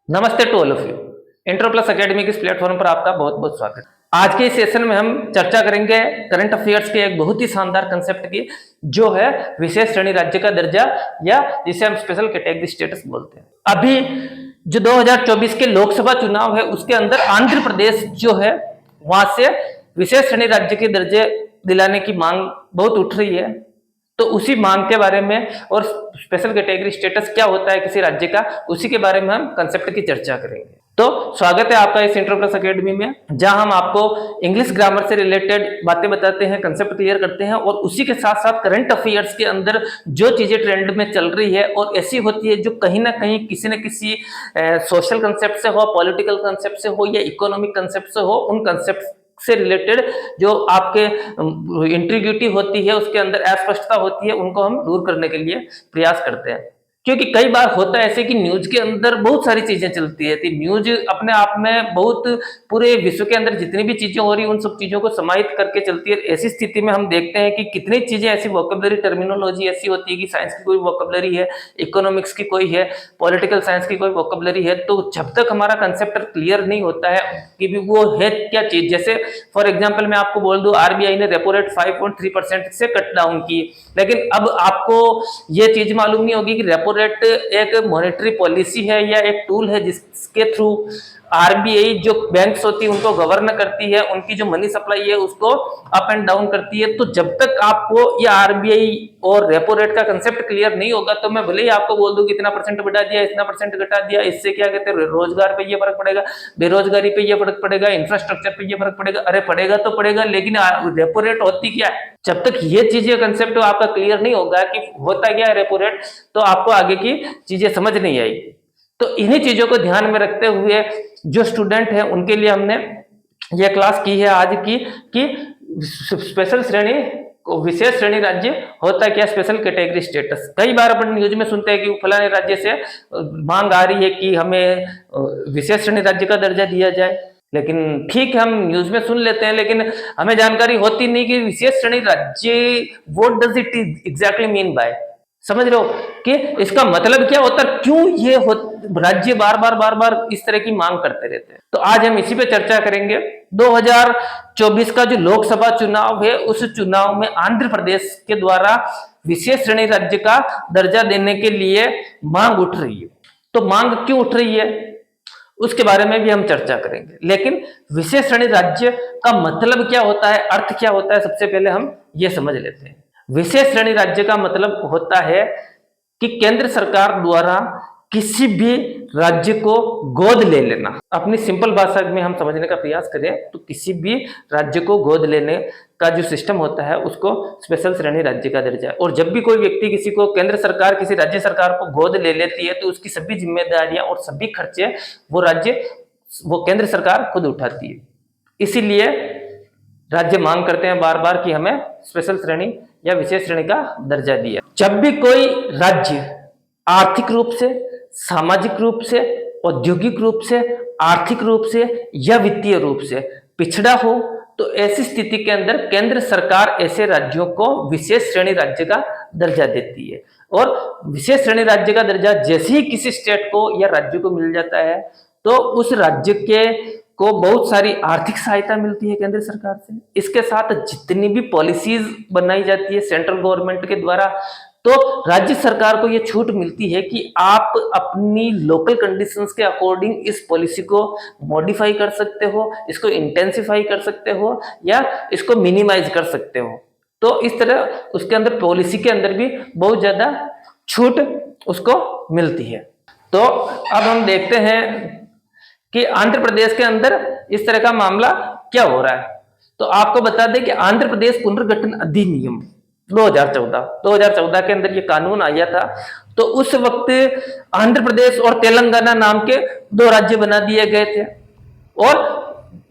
नमस्ते to all of you. Inter plus academy के इस प्लेटफॉर्म पर आपका बहुत बहुत स्वागत। आज के इस सेशन में हम चर्चा करेंगे करंट अफेयर्स के एक बहुत ही शानदार कंसेप्ट की, जो है विशेष श्रेणी राज्य का दर्जा, या जिसे हम स्पेशल कैटेगरी स्टेटस बोलते हैं। अभी जो 2024 के लोकसभा चुनाव है, उसके अंदर आंध्र प्रदेश जो है, वहां से विशेष श्रेणी राज्य के दर्जे दिलाने की मांग बहुत उठ रही है। तो उसी मांग के बारे में और स्पेशल कैटेगरी स्टेटस क्या होता है किसी राज्य का, उसी के बारे में हम कंसेप्ट की चर्चा करेंगे। तो स्वागत है आपका इस इंटर प्लस एकेडमी में, जहां हम आपको इंग्लिश ग्रामर से रिलेटेड बातें बताते हैं, कंसेप्ट क्लियर करते हैं, और उसी के साथ साथ करंट अफेयर्स के अंदर जो चीजें ट्रेंड में चल रही है और ऐसी होती है जो कहीं ना कहीं किसी न किसी सोशल कंसेप्ट से हो, पॉलिटिकल कंसेप्ट से हो, या इकोनॉमिक कंसेप्ट से हो, उन कंसेप्ट से रिलेटेड जो आपके इंट्रिग्यूटी होती है, उसके अंदर अस्पष्टता होती है, उनको हम दूर करने के लिए प्रयास करते हैं। क्योंकि कई बार होता है ऐसे कि न्यूज के अंदर बहुत सारी चीजें चलती है, तो न्यूज अपने आप में बहुत पूरे विश्व के अंदर जितनी भी चीजें हो रही है उन सब चीजों को समाहित करके चलती है। ऐसी स्थिति में हम देखते हैं कि कितनी चीजें ऐसी वोकेबलरी टर्मिनोलॉजी ऐसी होती है कि साइंस की कोई वोकेबलरी है, इकोनॉमिक्स की कोई है, पॉलिटिकल साइंस की कोई वोकेबलरी है, तो जब तक हमारा कंसेप्ट क्लियर नहीं होता है कि भी वो है क्या चीज। जैसे फॉर एग्जाम्पल मैं आपको बोल दूं, आरबीआई ने रेपो रेट 5.3% से कट डाउन की, लेकिन अब आपको ये चीज मालूम नहीं होगी कि रेपो रेट एक मॉनेटरी पॉलिसी है या एक टूल है जिसके थ्रू आरबीआई जो बैंक्स होती है उनको गवर्न करती है, उनकी जो मनी सप्लाई है उसको अप एंड डाउन करती है। तो जब तक आपको ये आरबीआई और रेपो रेट का कंसेप्ट क्लियर नहीं होगा, तो मैं भले ही आपको बोल दूं कि इतना परसेंट बढ़ा दिया, इतना परसेंट घटा दिया, इससे क्या कहते हैं, रोजगार पे ये फर्क पड़ेगा, बेरोजगारी पे ये फर्क पड़ेगा, इंफ्रास्ट्रक्चर पे ये फर्क पड़ेगा। अरे पड़ेगा तो पड़ेगा, लेकिन रेपो रेट होती क्या है? जब तक ये चीजें कंसेप्ट आपका क्लियर नहीं होगा कि होता क्या है रेपो रेट, तो आपको आगे की चीजें समझ नहीं आएगी। तो इन्हीं चीजों को ध्यान में रखते हुए जो स्टूडेंट है उनके लिए हमने ये क्लास की है आज की, कि स्पेशल श्रेणी, विशेष श्रेणी राज्य होता क्या, स्पेशल कैटेगरी स्टेटस। कई बार अपन न्यूज में सुनते हैं कि फलाने राज्य से मांग आ रही है कि हमें विशेष श्रेणी राज्य का दर्जा दिया जाए, लेकिन ठीक है, हम न्यूज में सुन लेते हैं, लेकिन हमें जानकारी होती नहीं कि विशेष श्रेणी राज्य what does it exactly mean by. समझ रहे हो कि इसका मतलब क्या होता है, क्यों ये राज्य बार बार इस तरह की मांग करते रहते हैं। तो आज हम इसी पे चर्चा करेंगे। 2024 का जो लोकसभा चुनाव है, उस चुनाव में आंध्र प्रदेश के द्वारा विशेष श्रेणी राज्य का दर्जा देने के लिए मांग उठ रही है। तो मांग क्यों उठ रही है उसके बारे में भी हम चर्चा करेंगे, लेकिन विशेष श्रेणी राज्य का मतलब क्या होता है, अर्थ क्या होता है, सबसे पहले हम ये समझ लेते हैं। विशेष श्रेणी राज्य का मतलब होता है कि केंद्र सरकार द्वारा किसी भी राज्य को गोद ले लेना। अपनी सिंपल भाषा में हम समझने का प्रयास करें तो किसी भी राज्य को गोद लेने का जो सिस्टम होता है उसको स्पेशल श्रेणी राज्य का दर्जा है। और जब भी कोई व्यक्ति किसी को, केंद्र सरकार किसी राज्य सरकार को गोद ले लेती है, तो उसकी सभी जिम्मेदारियां और सभी खर्चे वो केंद्र सरकार खुद उठाती है। इसीलिए राज्य मांग करते हैं बार बार कि हमें स्पेशल श्रेणी या विशेष श्रेणी का दर्जा दिया। जब भी कोई राज्य आर्थिक रूप से, सामाजिक रूप से, औद्योगिक रूप से, आर्थिक रूप से या वित्तीय रूप से पिछड़ा हो, तो ऐसी स्थिति के अंदर केंद्र सरकार ऐसे राज्यों को विशेष श्रेणी राज्य का दर्जा देती है। और विशेष श्रेणी राज्य का दर्जा जैसे ही किसी स्टेट को या राज्य को मिल जाता है, तो उस राज्य के को बहुत सारी आर्थिक सहायता मिलती है केंद्र सरकार से। इसके साथ जितनी भी पॉलिसीज बनाई जाती है सेंट्रल गवर्नमेंट के द्वारा, तो राज्य सरकार को यह छूट मिलती है कि आप अपनी लोकल कंडीशंस के अकॉर्डिंग इस पॉलिसी को मॉडिफाई कर सकते हो, इसको इंटेंसिफाई कर सकते हो, या इसको मिनिमाइज कर सकते हो। तो इस तरह उसके अंदर पॉलिसी के अंदर भी बहुत ज्यादा छूट उसको मिलती है। तो अब हम देखते हैं कि आंध्र प्रदेश के अंदर इस तरह का मामला क्या हो रहा है। तो आपको बता दें कि आंध्र प्रदेश पुनर्गठन अधिनियम 2014 के अंदर ये कानून आया था। तो उस वक्त आंध्र प्रदेश और तेलंगाना नाम के दो राज्य बना दिए गए थे, और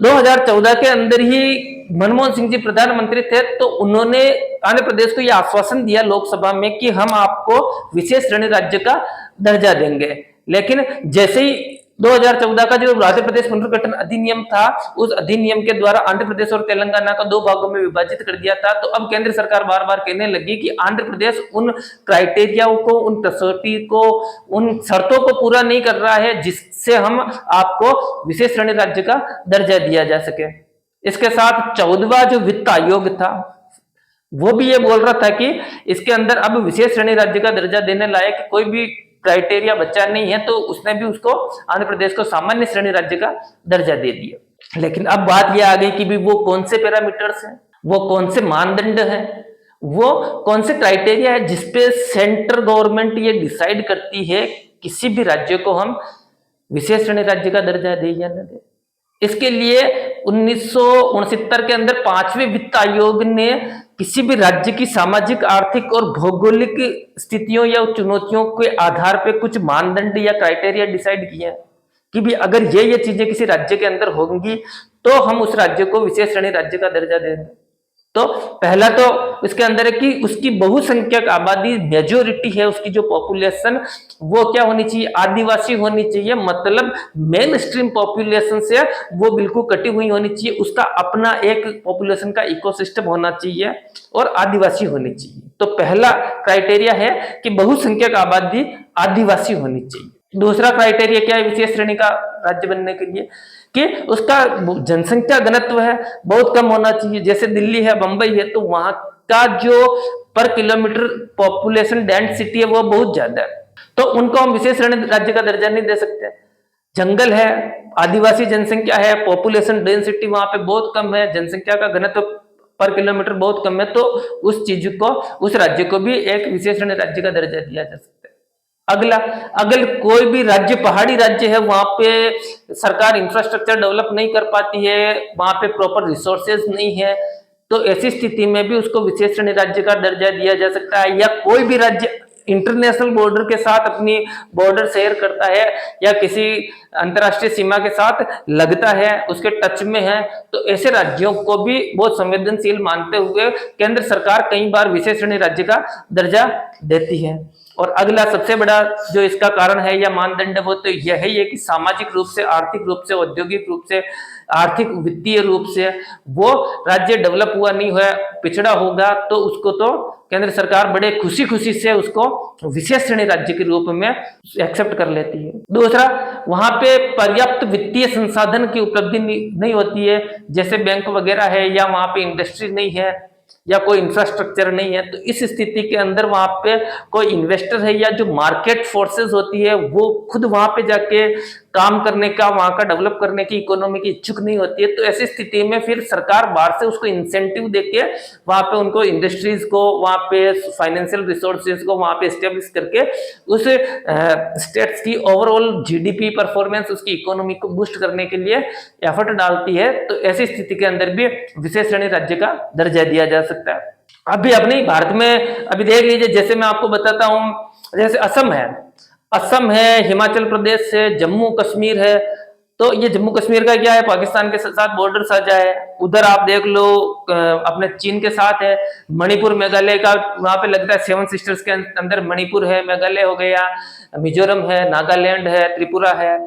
2014 के अंदर ही मनमोहन सिंह जी प्रधानमंत्री थे, तो उन्होंने आंध्र प्रदेश को यह आश्वासन दिया लोकसभा में कि हम आपको विशेष श्रेणी राज्य का दर्जा देंगे। लेकिन जैसे ही 2014 का जो राज्य प्रदेश पुनर्गठन अधिनियम था, उस अधिनियम के द्वारा आंध्र प्रदेश और तेलंगाना को दो भागों में विभाजित कर दिया था। तो अब केंद्र सरकार बार बार कहने लगी कि आंध्र प्रदेश उन क्राइटेरियाओं को, उन कसौटी को, उन शर्तों को पूरा नहीं कर रहा है जिससे हम आपको विशेष श्रेणी राज्य का दर्जा दिया जा सके। इसके साथ 14वां जो वित्त आयोग था, वो भी ये बोल रहा था कि इसके अंदर अब विशेष श्रेणी राज्य का दर्जा देने लायक कोई भी क्राइटेरिया बचा नहीं है, तो उसने भी उसको आंध्र प्रदेश को सामान्य श्रेणी राज्य का दर्जा दे दिया। लेकिन अब बात यह आ गई कि भी वो कौन से पैरामीटर्स हैं, वो कौन से मानदंड हैं, वो कौन से क्राइटेरिया है जिसपे सेंट्रल गवर्नमेंट ये डिसाइड करती है किसी भी राज्य को हम विशेष श्रेणी राज्य का दर्जा दे या न दे। इसके लिए 1969 के अंदर 5वें वित्त आयोग ने किसी भी राज्य की सामाजिक, आर्थिक और भौगोलिक स्थितियों या चुनौतियों के आधार पर कुछ मानदंड या क्राइटेरिया डिसाइड किया है कि भी अगर ये चीजें किसी राज्य के अंदर होंगी तो हम उस राज्य को विशेष श्रेणी राज्य का दर्जा देंगे। तो पहला तो इसके अंदर है कि उसकी बहुसंख्यक आबादी, मेजोरिटी है उसकी जो पॉपुलेशन, वो क्या होनी चाहिए, आदिवासी होनी चाहिए। मतलब मेन स्ट्रीम पॉपुलेशन से वो बिल्कुल कटी हुई होनी चाहिए, उसका अपना एक पॉपुलेशन का इकोसिस्टम होना चाहिए और आदिवासी होनी चाहिए। तो पहला क्राइटेरिया है कि बहुसंख्यक आबादी आदिवासी होनी चाहिए। दूसरा क्राइटेरिया क्या है विशेष श्रेणी का राज्य बनने के लिए, कि उसका जनसंख्या घनत्व है बहुत कम होना चाहिए। जैसे दिल्ली है, बंबई है, तो वहां का जो पर किलोमीटर पॉपुलेशन डेंसिटी है वो बहुत ज्यादा है, तो उनको हम विशेष श्रेणी राज्य का दर्जा नहीं दे सकते। जंगल है, आदिवासी जनसंख्या है, पॉपुलेशन डेंसिटी वहां पे बहुत कम है, जनसंख्या का घनत्व पर किलोमीटर बहुत कम है, तो उस चीज को, उस राज्य को भी एक विशेष श्रेणी राज्य का दर्जा दिया जा सकता है। अगला, अगर कोई भी राज्य पहाड़ी राज्य है, वहां पे सरकार इंफ्रास्ट्रक्चर डेवलप नहीं कर पाती है, वहां पे प्रॉपर रिसोर्सेज नहीं है, तो ऐसी स्थिति में भी उसको विशेष श्रेणी राज्य का दर्जा दिया जा सकता है। या कोई भी राज्य इंटरनेशनल बॉर्डर के साथ अपनी बॉर्डर शेयर करता है या किसी अंतरराष्ट्रीय सीमा के साथ लगता है, उसके टच में है, तो ऐसे राज्यों को भी बहुत संवेदनशील मानते हुए केंद्र सरकार कई बार विशेष श्रेणी राज्य का दर्जा देती है। और अगला सबसे बड़ा जो इसका कारण है या मानदंड, वो तो यह है कि सामाजिक रूप से, आर्थिक रूप से, औद्योगिक रूप से, आर्थिक वित्तीय रूप से वो राज्य डेवलप हुआ नहीं हुआ, पिछड़ा होगा, तो उसको तो केंद्र सरकार बड़े खुशी खुशी से उसको विशेष श्रेणी राज्य के रूप में एक्सेप्ट कर लेती है। दूसरा, वहां पे पर्याप्त वित्तीय संसाधन की उपलब्धि नहीं होती है, जैसे बैंक वगैरह है, या वहां पे इंडस्ट्री नहीं है, या कोई इंफ्रास्ट्रक्चर नहीं है। तो इस स्थिति के अंदर वहां पे कोई इन्वेस्टर है या जो मार्केट फोर्सेस होती है वो खुद वहां पे जाके काम करने का, वहां का डेवलप करने की इकोनॉमी की इच्छुक नहीं होती है। तो ऐसी स्थिति में फिर सरकार बाहर से उसको इंसेंटिव देके वहां पे उनको इंडस्ट्रीज को, वहां पे फाइनेंशियल रिसोर्सेज को वहां पे एस्टेब्लिश करके उस स्टेट्स की ओवरऑल जीडीपी परफॉर्मेंस, उसकी इकोनॉमी को बूस्ट करने के लिए एफर्ट डालती है। तो ऐसी स्थिति के अंदर भी विशेष श्रेणी राज्य का दर्जा दिया जा सकता है। अभी अपने भारत में अभी देख लीजिए, जैसे मैं आपको बताता हूं, जैसे असम है, हिमाचल प्रदेश है, जम्मू कश्मीर है। तो ये जम्मू कश्मीर का क्या है, पाकिस्तान के साथ बॉर्डर साझा है। उधर आप देख लो अपने चीन के साथ है। मणिपुर, मेघालय का वहां पे लगता है 7 सिस्टर्स के अंदर मणिपुर है, मेघालय हो गया, मिजोरम है, नागालैंड है, त्रिपुरा है,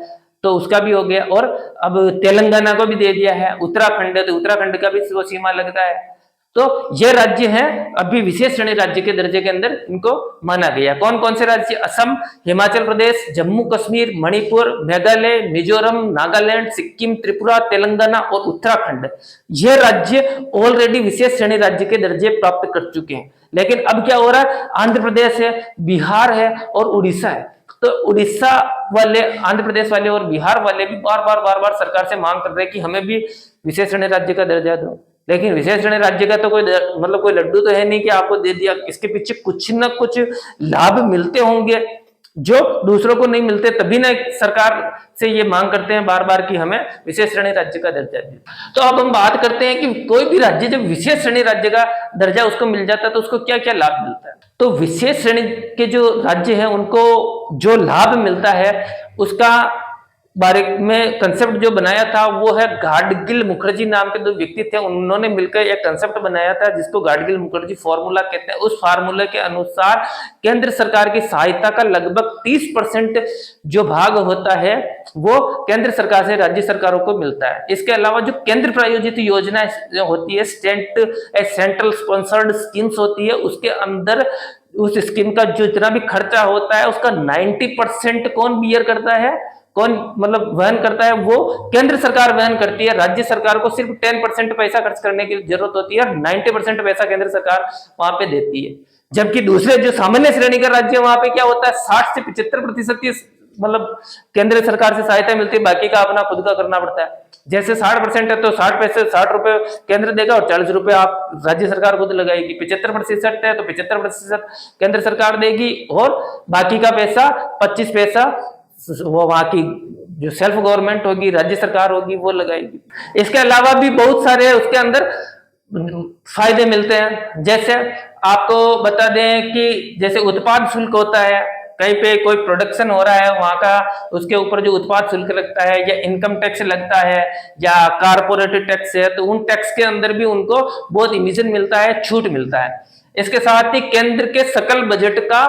तो उसका भी हो गया। और अब तेलंगाना को भी दे दिया है। उत्तराखंड है, तो उत्तराखंड का भी सीमा लगता है। तो ये राज्य हैं अभी विशेष श्रेणी राज्य के दर्जे के अंदर इनको माना गया। कौन कौन से राज्य? असम, हिमाचल प्रदेश, जम्मू कश्मीर, मणिपुर, मेघालय, मिजोरम, नागालैंड, सिक्किम, त्रिपुरा, तेलंगाना और उत्तराखंड। ये राज्य ऑलरेडी विशेष श्रेणी राज्य के दर्जे प्राप्त कर चुके हैं। लेकिन अब क्या हो रहा है, आंध्र प्रदेश है, बिहार है और उड़ीसा है। तो उड़ीसा वाले, आंध्र प्रदेश वाले और बिहार वाले भी बार बार सरकार से मांग कर रहे हैं कि हमें भी विशेष श्रेणी राज्य का दर्जा दो। लेकिन विशेष श्रेणी राज्य का तो कोई लड्डू तो है नहीं कि आपको दे दिया। इसके पीछे कुछ ना कुछ लाभ मिलते होंगे जो दूसरों को नहीं मिलते, तभी ना सरकार से ये मांग करते हैं बार बार कि हमें विशेष श्रेणी राज्य का दर्जा दे। तो अब हम बात करते हैं कि कोई भी राज्य जब विशेष श्रेणी राज्य का दर्जा उसको मिल जाता है तो उसको क्या क्या लाभ मिलता है। तो विशेष श्रेणी के जो राज्य है उनको जो लाभ मिलता है उसका बारे में कंसेप्ट जो बनाया था वो है गाडगिल मुखर्जी नाम के दो व्यक्ति थे, उन्होंने मिलकर एक कंसेप्ट बनाया था जिसको गाडगिल मुखर्जी फॉर्मूला कहते हैं। उस फार्मूले के अनुसार केंद्र सरकार की सहायता का लगभग 30% जो भाग होता है वो केंद्र सरकार से राज्य सरकारों को मिलता है। इसके अलावा जो केंद्र प्रायोजित योजना होती है, सेंट्रल स्पॉन्सर्ड स्कीम्स होती है, उसके अंदर उस स्कीम का जो जितना भी खर्चा होता है उसका 90% कौन बियर करता है, कौन मतलब वहन करता है, वो केंद्र सरकार वहन करती है। राज्य सरकार को सिर्फ 10% पैसा खर्च करने की जरूरत होती है और 90% पैसा केंद्र सरकार वहां पे देती है। जबकि दूसरे जो सामान्य श्रेणी का राज्य वहां पे क्या होता है, 60 से 75% की मतलब केंद्र सरकार से सहायता मिलती है, बाकी का अपना खुद का करना पड़ता है। जैसे 60% है तो 60 रुपए केंद्र देगा और 40 रुपए आप राज्य सरकार खुद लगाएगी। 75% है तो 75% केंद्र सरकार देगी और बाकी का पैसा 25 पैसा वो वहां की जो सेल्फ गवर्नमेंट होगी, राज्य सरकार होगी, वो लगाएगी। इसके अलावा भी बहुत सारे उसके अंदर फायदे मिलते हैं। जैसे आपको बता दें कि जैसे उत्पाद शुल्क होता है, कहीं पे कोई प्रोडक्शन हो रहा है वहां का, उसके ऊपर जो उत्पाद शुल्क लगता है या इनकम टैक्स लगता है या कारपोरेट टैक्स है, तो उन टैक्स के अंदर भी उनको बहुत इमिशन मिलता है, छूट मिलता है। इसके साथ ही केंद्र के सकल बजट का,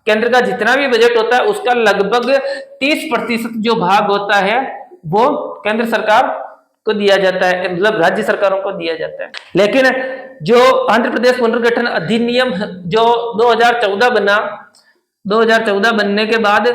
केंद्र का जितना भी बजट होता है उसका लगभग 30% जो भाग होता है वो केंद्र सरकार को दिया जाता है, मतलब राज्य सरकारों को दिया जाता है। लेकिन जो आंध्र प्रदेश पुनर्गठन अधिनियम जो 2014 बना, 2014 बनने के बाद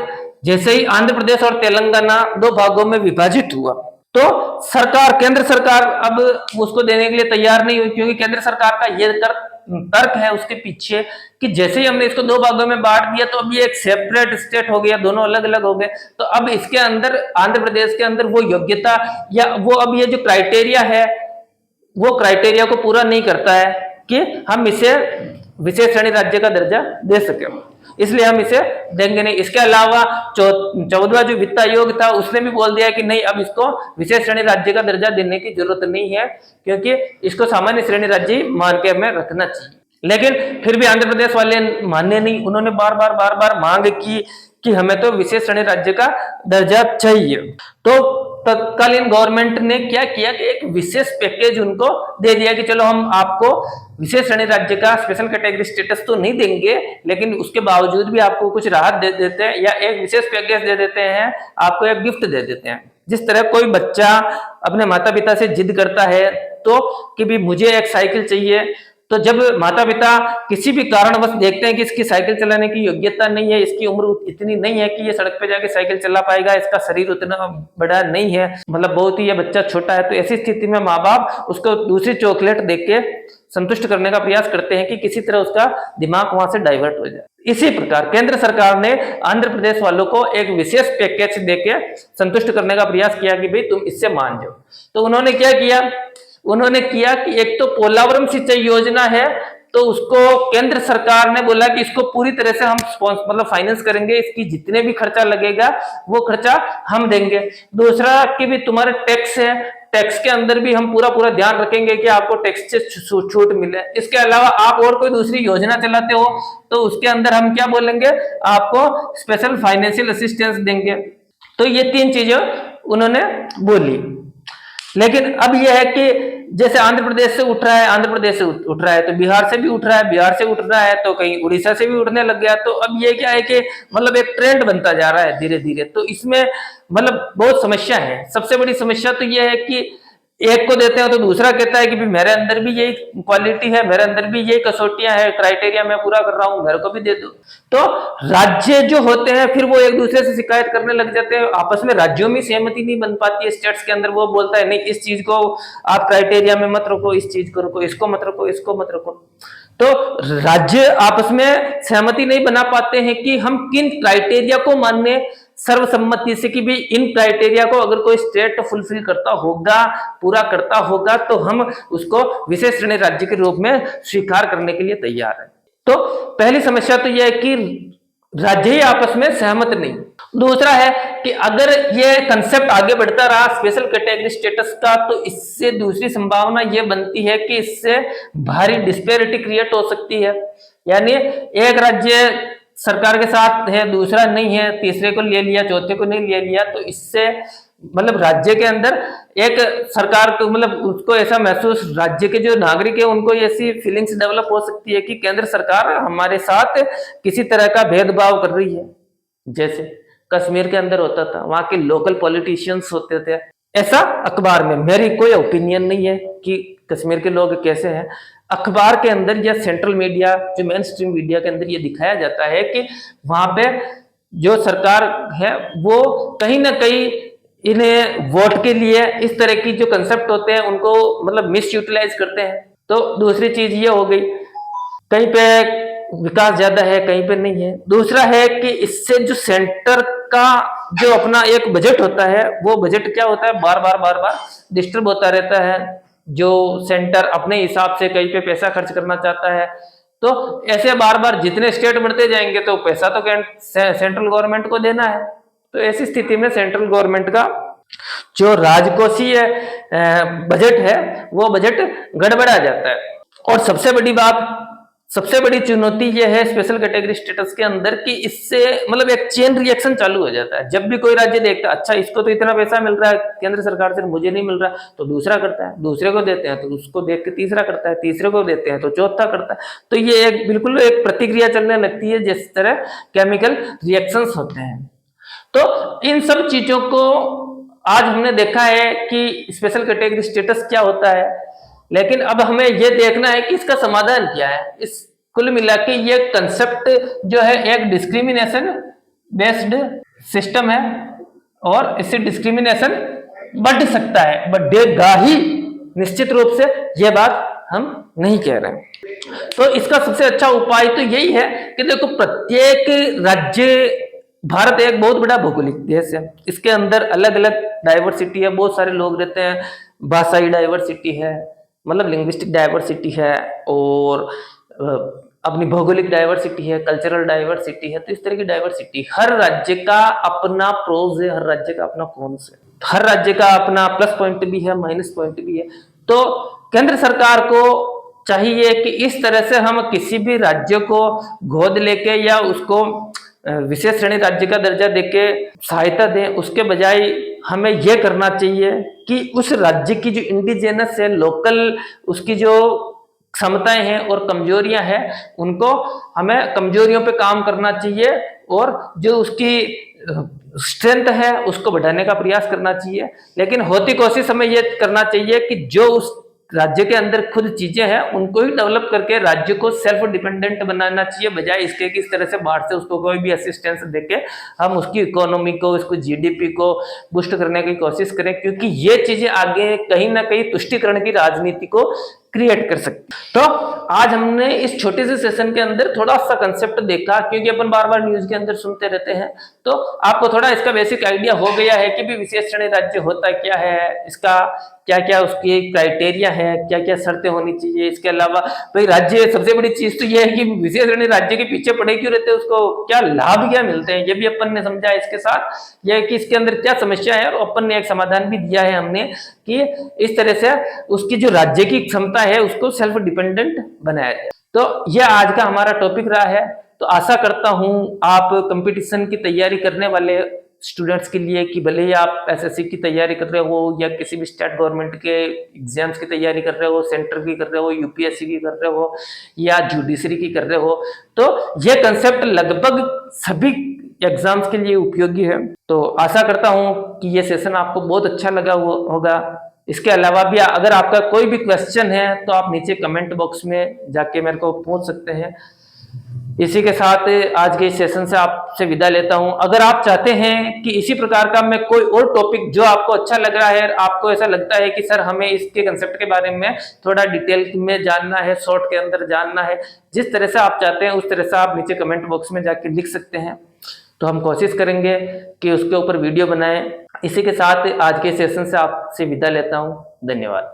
जैसे ही आंध्र प्रदेश और तेलंगाना दो भागों में विभाजित हुआ तो सरकार, केंद्र सरकार अब उसको देने के लिए तैयार नहीं हुई, क्योंकि केंद्र सरकार का ये तर्क है उसके पीछे कि जैसे ही हमने इसको दो भागों में बांट दिया तो अब ये एक सेपरेट स्टेट हो गया, दोनों अलग अलग हो गए। तो अब इसके अंदर आंध्र प्रदेश के अंदर वो योग्यता या वो अब ये जो क्राइटेरिया है वो क्राइटेरिया को पूरा नहीं करता है कि हम इसे विशेष श्रेणी राज्य का दर्जा दे सके, इसलिए हम इसे देंगे नहीं। इसके अलावा 14वां जो वित्त आयोग था उसने भी बोल दिया कि नहीं, अब इसको विशेष श्रेणी राज्य का दर्जा देने की जरूरत नहीं है, क्योंकि इसको सामान्य श्रेणी राज्य मान के हमें रखना चाहिए। लेकिन फिर भी आंध्र प्रदेश वाले माने नहीं, उन्होंने बार बार मांग की कि हमें तो विशेष श्रेणी राज्य का दर्जा चाहिए। तो तत्कालीन गवर्नमेंट ने क्या किया कि एक विशेष पैकेज उनको दे दिया कि चलो हम आपको विशेष श्रेणी राज्य का स्पेशल कैटेगरी स्टेटस तो नहीं देंगे, लेकिन उसके बावजूद भी आपको कुछ राहत दे देते हैं या एक विशेष पैकेज दे देते हैं, आपको एक गिफ्ट दे देते हैं। जिस तरह कोई बच्चा अपने माता पिता से जिद करता है तो कि भी मुझे एक साइकिल चाहिए, तो जब माता पिता किसी भी कारणवश देखते हैं कि इसकी साइकिल चलाने की योग्यता नहीं है, इसकी उम्र इतनी नहीं है कि ये सड़क पे जाके साइकिल चला पाएगा, इसका शरीर उतना बड़ा नहीं है, मतलब बहुत ही ये बच्चा छोटा है, तो ऐसी स्थिति में माँ बाप उसको दूसरी चॉकलेट देके के संतुष्ट करने का प्रयास करते हैं कि किसी तरह उसका दिमाग वहां से डाइवर्ट हो जाए। इसी प्रकार केंद्र सरकार ने आंध्र प्रदेश वालों को एक विशेष पैकेज देके संतुष्ट करने का प्रयास किया कि भाई तुम इससे मान जाओ। तो उन्होंने क्या किया, उन्होंने किया कि एक तो पोलावरम सिंचाई योजना है, तो उसको केंद्र सरकार ने बोला कि इसको पूरी तरह से हम मतलब फाइनेंस करेंगे, इसकी जितने भी खर्चा लगेगा वो खर्चा हम देंगे। दूसरा कि भी तुम्हारे टैक्स है, टैक्स के अंदर भी हम पूरा ध्यान रखेंगे कि आपको टैक्स से छूट मिले। इसके अलावा आप और कोई दूसरी योजना चलाते हो तो उसके अंदर हम क्या बोलेंगे, आपको स्पेशल फाइनेंशियल असिस्टेंस देंगे। तो ये तीन चीजें उन्होंने बोली। लेकिन अब यह है कि जैसे आंध्र प्रदेश से उठ रहा है, आंध्र प्रदेश से उठ रहा है तो बिहार से भी उठ रहा है, बिहार से उठ रहा है तो कहीं उड़ीसा से भी उठने लग गया। तो अब ये क्या है कि मतलब एक ट्रेंड बनता जा रहा है धीरे धीरे। तो इसमें मतलब बहुत समस्या है। सबसे बड़ी समस्या तो ये है कि एक को देते हैं तो दूसरा कहता है कि भी मेरे अंदर भी यही क्वालिटी है, मेरे अंदर भी यही कसौटियां है, क्राइटेरिया मैं पूरा कर रहा हूं, मेरे को भी दे दो। तो राज्य जो होते हैं फिर वो एक दूसरे से शिकायत करने लग जाते हैं, आपस में राज्यों में सहमति नहीं बन पाती है। स्टेट्स के अंदर वो बोलता है नहीं इस चीज को आप क्राइटेरिया में मत रखो, इस चीज को रखो, इसको मत रखो, इसको मत रखो। तो राज्य आपस में सहमति नहीं बना पाते हैं कि हम किन क्राइटेरिया को मानने सर्वसम्मति से कि भी इन क्राइटेरिया को अगर कोई स्टेट फुलफिल करता होगा, पूरा करता होगा, तो हम उसको विशेष श्रेणी राज्य के रूप में स्वीकार करने के लिए तैयार है। तो पहली समस्या तो यह है कि राज्य ही आपस में सहमत नहीं। दूसरा है कि अगर ये कंसेप्ट आगे बढ़ता रहा स्पेशल कैटेगरी स्टेटस का, तो इससे दूसरी संभावना यह बनती है कि इससे भारी डिस्पैरिटी क्रिएट हो सकती है। यानी एक राज्य सरकार के साथ है, दूसरा नहीं है, तीसरे को ले लिया, चौथे को नहीं ले लिया, तो इससे मतलब राज्य के अंदर एक सरकार को मतलब उसको ऐसा महसूस, राज्य के जो नागरिक है उनको ऐसी फीलिंग्स डेवलप हो सकती है कि केंद्र सरकार हमारे साथ किसी तरह का भेदभाव कर रही है। जैसे कश्मीर के अंदर होता था, वहां के लोकल पॉलिटिशियंस होते थे, ऐसा अखबार में, मेरी कोई ओपिनियन नहीं है कि कश्मीर के लोग कैसे हैं, अखबार के अंदर या सेंट्रल मीडिया, जो मेन स्ट्रीम मीडिया के अंदर ये दिखाया जाता है कि वहां पे जो सरकार है वो कहीं ना कहीं इन्हें वोट के लिए इस तरह की जो कंसेप्ट होते हैं उनको मतलब मिस यूटिलाइज करते हैं। तो दूसरी चीज ये हो गई, कहीं पे विकास ज्यादा है, कहीं पे नहीं है। दूसरा है कि इससे जो सेंटर का जो अपना एक बजट होता है, वो बजट क्या होता है, बार बार डिस्टर्ब होता रहता है। जो सेंटर अपने हिसाब से कहीं पे पैसा खर्च करना चाहता है, तो ऐसे बार बार जितने स्टेट बढ़ते जाएंगे तो पैसा तो सेंट्रल गवर्नमेंट को देना है। तो ऐसी स्थिति में सेंट्रल गवर्नमेंट का जो राजकोषीय बजट है वो बजट गड़बड़ा जाता है। और सबसे बड़ी चुनौती यह है स्पेशल कैटेगरी स्टेटस के अंदर कि इससे मतलब एक चेन रिएक्शन चालू हो जाता है। जब भी कोई राज्य देखता है अच्छा इसको तो इतना पैसा मिल रहा है केंद्र सरकार से, मुझे नहीं मिल रहा, तो दूसरा करता है, दूसरे को देते हैं तो उसको देख के तीसरा करता है, तीसरे को देते हैं तो चौथा करता है। तो ये एक बिल्कुल एक प्रतिक्रिया चलने लगती है, जिस तरह केमिकल रिएक्शंस होते हैं। तो इन सब चीजों को आज हमने देखा है कि स्पेशल कैटेगरी स्टेटस क्या होता है, लेकिन अब हमें यह देखना है कि इसका समाधान क्या है। इस कुल मिला के ये कंसेप्ट जो है एक डिस्क्रिमिनेशन बेस्ड सिस्टम है और इससे डिस्क्रिमिनेशन बढ़ सकता है, बढ़ेगा ही निश्चित रूप से, यह बात हम नहीं कह रहे। तो इसका सबसे अच्छा उपाय तो यही है कि देखो प्रत्येक राज्य, भारत एक बहुत बड़ा भौगोलिक देश है, इसके अंदर अलग अलग डाइवर्सिटी है, बहुत सारे लोग रहते हैं, भाषाई डाइवर्सिटी है, मतलब लिंग्विस्टिक डाइवर्सिटी है, और अपनी भौगोलिक डाइवर्सिटी है, कल्चरल डाइवर्सिटी है। तो इस तरह की डाइवर्सिटी, हर राज्य का अपना प्रोज है, हर राज्य का अपना कॉन्स है, हर राज्य का अपना प्लस पॉइंट भी है, माइनस पॉइंट भी है। तो केंद्र सरकार को चाहिए कि इस तरह से हम किसी भी राज्य को गोद लेके या उसको विशेष श्रेणी राज्य का दर्जा देके सहायता दें, उसके बजाय हमें यह करना चाहिए कि उस राज्य की जो इंडिजिनस है, लोकल उसकी जो क्षमताएं हैं और कमजोरियां हैं, उनको हमें कमजोरियों पे काम करना चाहिए और जो उसकी स्ट्रेंथ है उसको बढ़ाने का प्रयास करना चाहिए। लेकिन होती कोशिश हमें यह करना चाहिए कि जो उस राज्य के अंदर खुद चीजें हैं उनको ही डेवलप करके राज्य को सेल्फ डिपेंडेंट बनाना चाहिए, बजाय इसके कि इस तरह से बाहर से उसको कोई भी असिस्टेंस देके हम उसकी इकोनॉमी को, उसको जीडीपी को बूस्ट करने की कोशिश करें, क्योंकि ये चीजें आगे कहीं ना कहीं तुष्टीकरण की राजनीति को क्रिएट कर सकते। तो आज हमने इस छोटे से सेशन के अंदर थोड़ा सा कंसेप्ट देखा, क्योंकि अपन बार बार न्यूज के अंदर सुनते रहते हैं, तो आपको थोड़ा इसका बेसिक आइडिया हो गया है कि भी विशेष श्रेणी राज्य होता क्या है, इसका क्या क्या उसकी क्राइटेरिया है, क्या क्या शर्तें होनी चाहिए। इसके अलावा भाई राज्य, सबसे बड़ी चीज तो यह है कि विशेष श्रेणी राज्य के पीछे पड़े क्यों रहते हैं, उसको क्या लाभ क्या मिलते हैं, ये भी अपन ने समझा। इसके साथ यह कि इसके अंदर क्या समस्या है, और अपन ने एक समाधान भी दिया है हमने कि इस तरह से उसकी जो राज्य की क्षमता है उसको सेल्फ डिपेंडेंट बनाया जाए। तो यह आज का हमारा टॉपिक रहा है। तो आशा करता हूं आप कंपटीशन की तैयारी करने वाले स्टूडेंट्स के लिए, कि भले ही आप एसएससी की तैयारी कर रहे हो या किसी भी स्टेट गवर्नमेंट के एग्जाम्स की तैयारी कर रहे हो, सेंटर की कर रहे हो, यूपीएससी की कर रहे हो या जुडिशरी की कर रहे हो, तो यह कंसेप्ट लगभग सभी एग्जाम्स के लिए उपयोगी है। तो आशा करता हूं कि यह सेशन आपको बहुत अच्छा लगा होगा। इसके अलावा भी अगर आपका कोई भी क्वेश्चन है तो आप नीचे कमेंट बॉक्स में जाके मेरे को पूछ सकते हैं। इसी के साथ आज के इस सेशन से आपसे विदा लेता हूं। अगर आप चाहते हैं कि इसी प्रकार का मैं कोई और टॉपिक जो आपको अच्छा लग रहा है, आपको ऐसा लगता है कि सर हमें इसके कंसेप्ट के बारे में थोड़ा डिटेल में जानना है, शॉर्ट के अंदर जानना है, जिस तरह से आप चाहते हैं उस तरह से आप नीचे कमेंट बॉक्स में जाके लिख सकते हैं। तो हम कोशिश करेंगे कि उसके ऊपर वीडियो बनाएं। इसी के साथ आज के सेशन से आपसे विदा लेता हूं। धन्यवाद।